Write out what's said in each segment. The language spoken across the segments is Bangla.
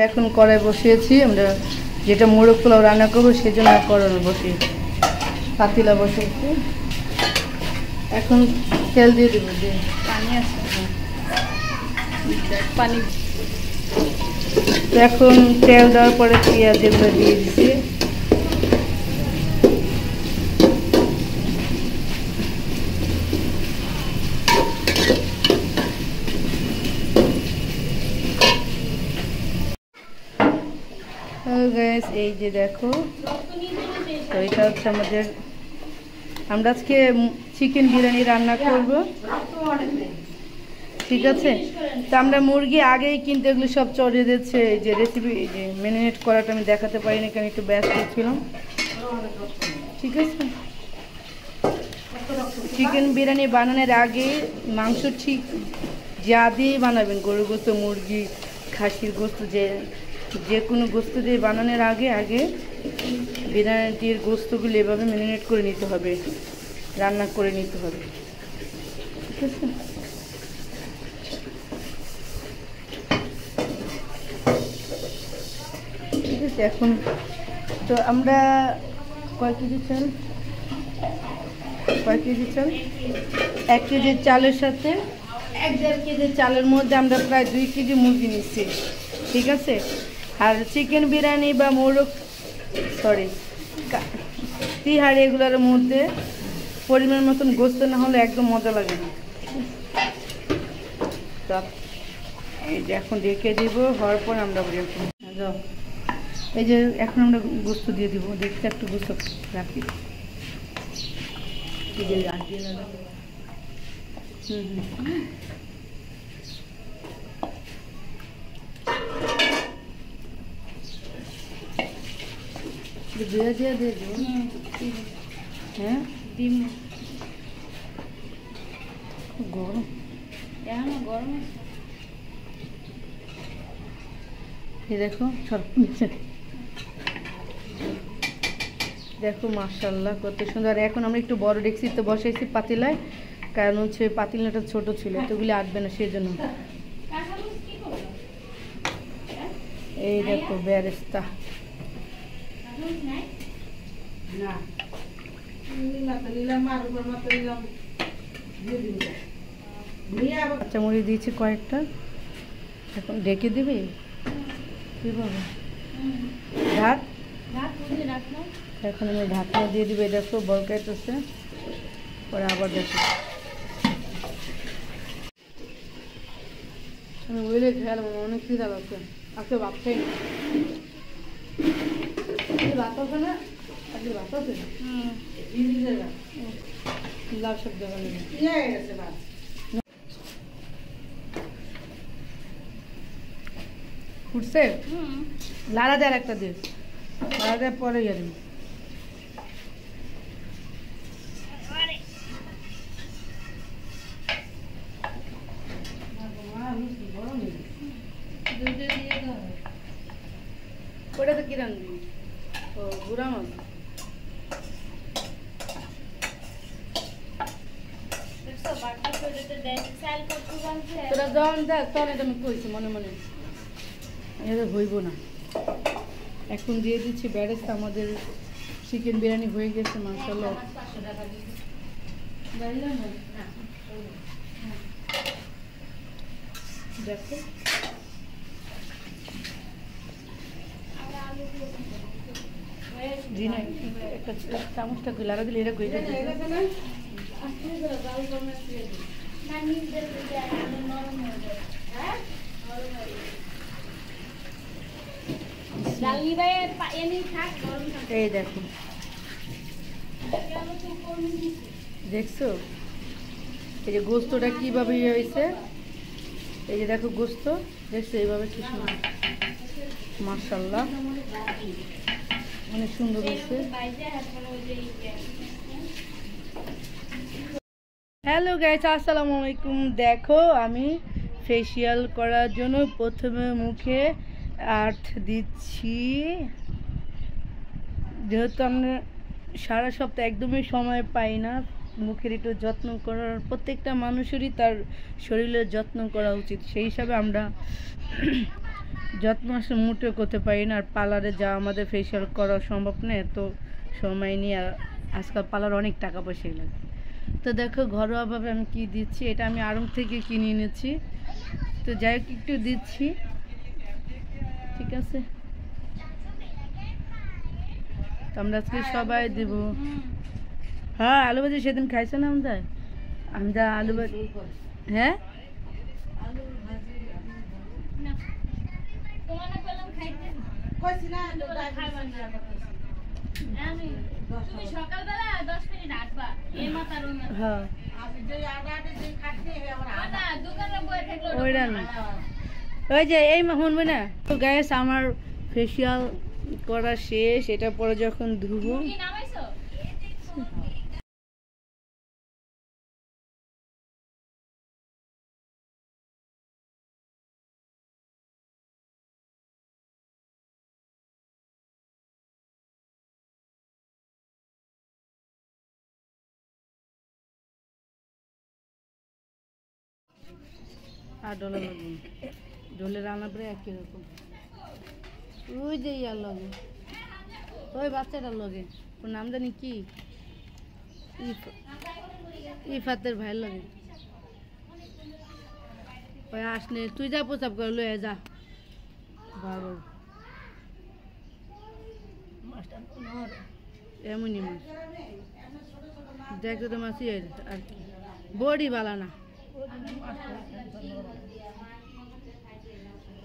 এখন কড়াই বসিয়েছি আমরা, যেটা মোরগ পোলাও রান্না করবো সেজন্য কড়াই বসিয়ে পাতিলা বসিয়েছি। এখন তেল দিয়ে দেবো, দিয়ে পানি আছে, পানি। তো এখন তেল দেওয়ার পরে পেঁয়াজ এগুলো দিয়ে দিচ্ছি। গাইস এই যে দেখো, তো এটা হচ্ছে আমাদের, আমরা আজকে চিকেন বিরিয়ানি রান্না করব, ঠিক আছে। তো আমরা মুরগি আগেই কিনতে, এগুলো সব চড়িয়ে দিচ্ছে। এই যে রেসিপি, এই যে ম্যারিনেট করাটা আমি দেখাতে পারিনি কারণ একটু ব্যস্ত ছিলাম, ঠিক আছে। চিকেন বিরিয়ানি বানানোর আগে মাংস ঠিক যা দিয়ে বানাবেন, গরুর গোস্ত, মুরগি, খাসির গোস্ত, যে কোনো গোস্ত দিয়ে বানানোর আগে বিরিয়ানির গোস্তগুলো এভাবে ম্যারিনেট করে নিতে হবে, রান্না করে নিতে হবে, ঠিক আছে। ঠিক আছে, এখন তো আমরা কয় কেজি চাল 1 কেজি চালের সাথে 1.5 কেজি চালের মধ্যে আমরা প্রায় 2 কেজি মুরগি নিচ্ছি, ঠিক আছে। আর চিকেন বিরিয়ানি বা মোরগ, তিহারি এগুলোর মধ্যে পরিমাণ মতন গোস্ত না হলে একদম মজা লাগে না। এই যে এখন রেখে দিব, হওয়ার পর আমরা এই যে এখন আমরা গোস্ত দিয়ে দিব, দেখতে একটু গোস্ত রাখি, দিয়ে দেবো। হ্যাঁ, ডিম খুব গরম, গরম এই দেখো সব দেখো মাশাআল্লাহ কত সুন্দর। এখন আমরা একটু বড় ডেক্সিতে বসাইছি পাতিলায়, কারণ হচ্ছে পাতিলাটা ছোট ছিল, এতগুলি আটবে না সেই জন্য। এই দেখো বেরেস্তা, কাঁচামরিচ দিয়েছি কয়েকটা, এখন ডেকে দিবি কিভাবে ভাত, এখন আমি ঢাকনা দিয়ে দিবে। দেখো বলকাইতেছে, পরে আবার দেখো আমি বলে খেয়ালাম অনেক খিদা লাগছে, আজকে ভাত খাই না, ভাত আছে না, আজকে ভাত আছে লাল সবজি ভাত ফুটছে, লাড়া দেয় একটা দিস, লাড়া দেওয়ার পরে যাবি। ওটা তো কি রান্না, ও গুড়া মাছ, তোরা যখন দেখ তখন এটা আমি কইছি মনে মনে, এটা হইব না। এখন দিয়ে দিচ্ছি বেরেস্তা, আমাদের চিকেন বিরিয়ানি হয়ে গেছে মাশাআল্লাহ। দেখো জি না, একটা চামচটা লাড়া দিলে এটা গইটা এই দেখো, দেখছো এই যে গোস্তটা কিভাবে ইয়ে হয়েছে, এই যে দেখো গোস্ত দেখছো এইভাবে কি সুন্দর মাশাআল্লাহ, অনেক সুন্দর হয়েছে। হ্যালো গাইস, আসসালামু আলাইকুম। দেখো আমি ফেসিয়াল করার জন্য প্রথমে মুখে আর্ট দিচ্ছি, যেহেতু আমরা সারা সপ্তাহ একদমই সময় পাই না মুখের একটু যত্ন করার, প্রত্যেকটা মানুষেরই তার শরীরের যত্ন করা উচিত, সেই হিসাবে আমরা যত্ন আসলে মোটেও করতে পারি না, আর পার্লারে যা আমাদের ফেসিয়াল করা সম্ভব না, এত সময় নিয়ে। আর আজকাল পার্লার অনেক টাকা পয়সাই লাগে। তো দেখো ঘরোয়াভাবে আমি কি দিচ্ছি, এটা আমি আড়ং থেকে কিনে এনেছি। তো যাই হোক একটু দিচ্ছি, ঠিক আছে। তো আমরা আজকে সবাই দেব। হ্যাঁ আলু ভাজি সেদিন খাইছে না আমরা আলু ভাজি। হ্যাঁ ওই যে এই শুনবে না তো গ্যাস, আমার ফেসিয়াল করা শেষ। এটা পরে যখন ধুবো আর ডলে লাগবে, ডলে রান্না করে একই রকম। ওই যে ইয়ার লগে, ওই বাচ্চাটার লগে, ওর নাম জানি কি, ইফাতের ভাইয়ের লগে। ওই আসনে তুই যা প্রসাব করে লয়ে যা। বাবা এমনই মাছ দেখতে তো মাছই আর কি, বড়ি বালা না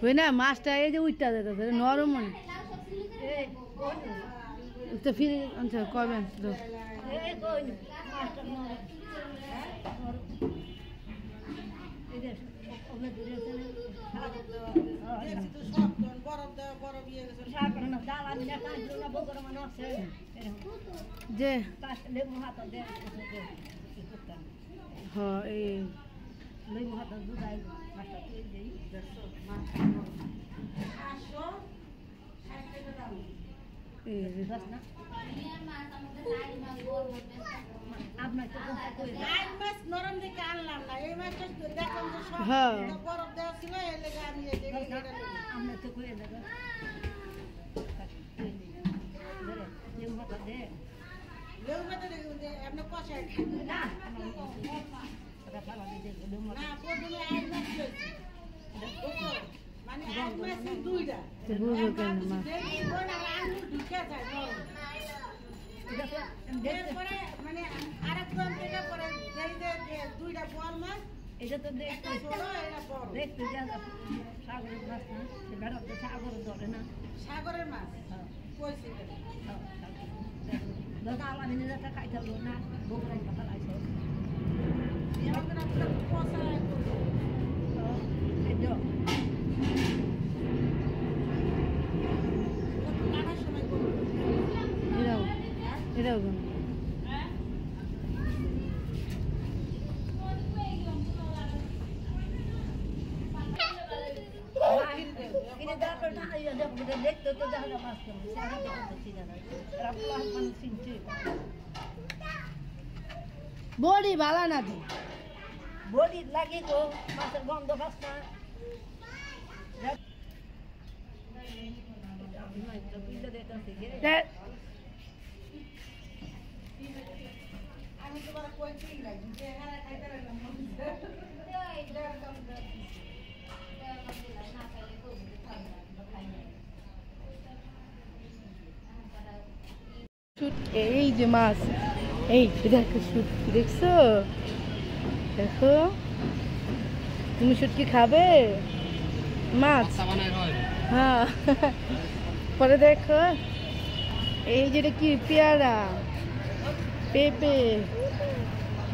ওই না মাছটা। এই যে উইটা যেতে নরম মনে তো ফিরে আচ্ছা কবেন তো যে হ্যাঁ এই এটা তো দেখতে সাগরের মাছ না, সাগরের ধরে না, সাগরের মাছ খাইতে না বগুড়াই কথা লাগছে। এটাও দেখতে তো দেখা মাছ বড়ি ভালো না তো, বড়ি লাগে তো মাছের গন্ধ পাস না। আমি তোমার কইছি না যে হারা খাইতে না এই যে মাছ, এই দেখো দেখছো, দেখো তুমি শুটকি খাবে মাছ? হ্যাঁ পরে দেখো এই যেটা কি পেয়ারা পেঁপে,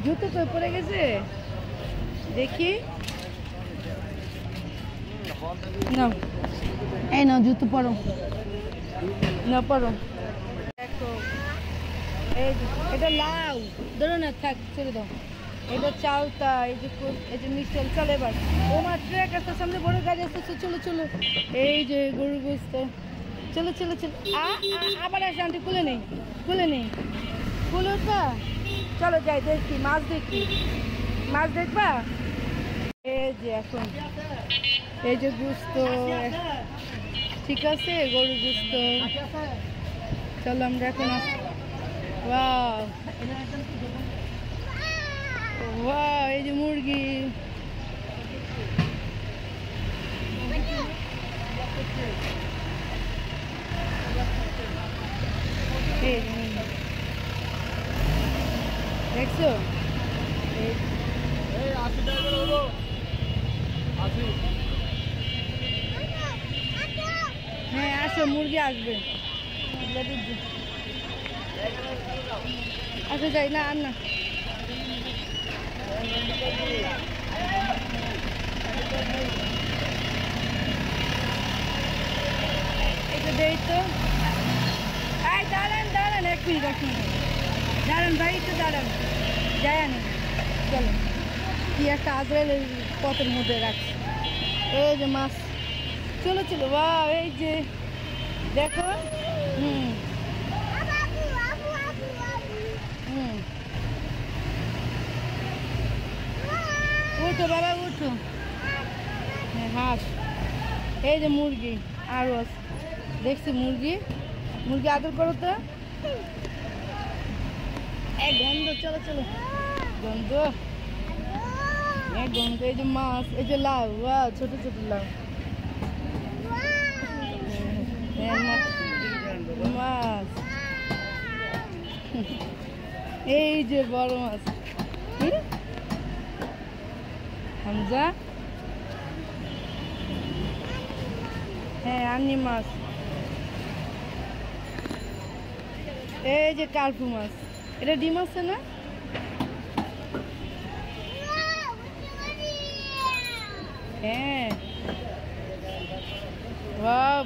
জুতো তো পড়ে গেছে দেখি না, এই না জুতো পরো না পরো। দেখো এই এটা লাউ, ধরো না থাক ছেড়ে দাও। এটা চালতা, এই যে মিষ্টাল। চল এবার ও মা ট্রেক আসতে সামনে বড় গাড়ি আসতেছে, চলো চলো। এই যে গরু গোস্ত, চলো চলো চলো। আবার আসে আন্টি, খুলে নেই খুলে উঠবা। চলো যাই দেখি মাছ, মাছ দেখবা। এই যে এখন এই যে গোস্ত ঠিক আছে গরুর গোস্ত। চলো আমরা এখন ওয়াও ওয়াও, এই যে মুরগি। দেখছো হ্যাঁ আসো, মুরগি আসবে। আচ্ছা যাই না আর না, একটু দেই তো। দাঁড়ান দাঁড়ান, এক মিনিট দাঁড়ান ভাই, একটু দাঁড়ান, যাই আনি। চলো, কি একটা আজরাইলের পথের মধ্যে রাখছি। এই যে মাছ, চলো চলো। বাহ, এই যে দেখো। উঠো বাবা উঠো। হ্যাঁ হাঁস, এই যে মুরগি আরো আছে দেখছি। মুরগি মুরগি আদর করো তো। এই গন্ধ, চলো চলো, গন্ধ গন্ধ। এই যে মাছ, এই যে লাউ, ছোট ছোট লাউ। মাছ, এই যে বড় মাছ। হামজা, হ্যাঁ আনি মাছ। এই যে কার্পু মাছ, এটা ডিম আছে না? হ্যাঁ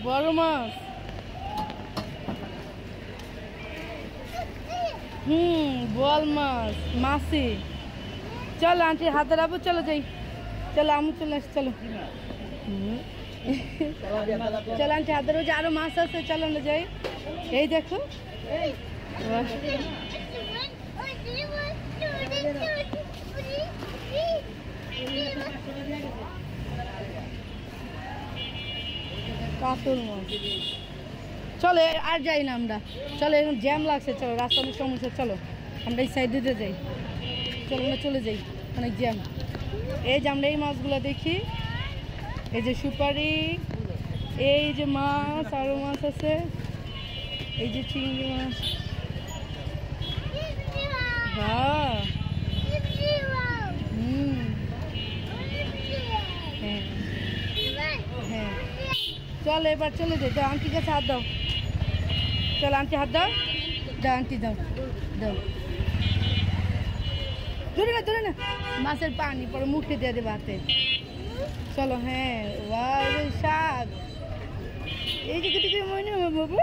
বড় মাছ। বল মাছ, মাছি। চলো আন্টি হাতে রাখবো, চলো যাই। চলো আমি চলে আসি, চলো চলো আন্টি হাতে রাখবো, আরো মাছ আছে, চলো আমরা যাই। এই দেখো কাতল মাছ। চলো আর যাই না আমরা, চলো এখন জ্যাম লাগছে। চলো রাস্তা অনেক সমস্যা, চলো আমরা এই সাইড দিতে যাই। চলো আমরা চলে যাই, অনেক জ্যাম। এই যে আমরা এই মাছগুলো দেখি, এই যে সুপারি, এই যে মাছ, আরো মাছ আছে, এই যে চিংড়ি মাছ। হ্যাঁ হ্যাঁ হ্যাঁ, চলো এবার চলে যাই। তো আন্টির কাছে হাত দাও, চলো আন্টি হাত দাও, দাও আন্টি দাও দাও। ধরে না ধরে না, মাছের পানি পরে মুখে দিয়ে দেবে হাতে। চলো হ্যাঁ, শাক, এই যে কিছু মনে হবে বাবু,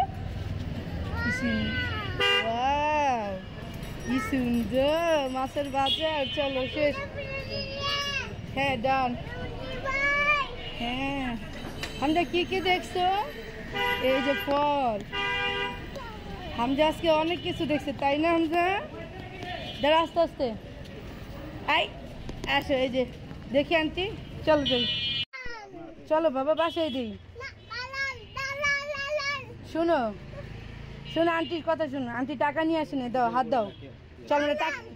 কি সুন্দর মাছের বাজার। চলো শেষ, হ্যাঁ ডান। হ্যাঁ আমরা কি কি দেখছো? এই যে ফল, হামজা আজকে অনেক কিছু দেখছে তাই না? হামজা দাঁড়া, আস্তে আস্তে আই আসো। এই যে দেখি আন্টি, চলো যাই, চলো বাবা বাসায় দিই। শোনো শোনো আন্টির কথা শোনো, আন্টি টাকা নিয়ে আসে না, দাও হাত দাও। চলো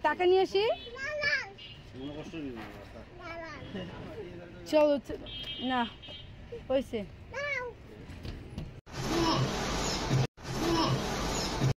টাকা নিয়ে আসি, চলো না হয়েছে।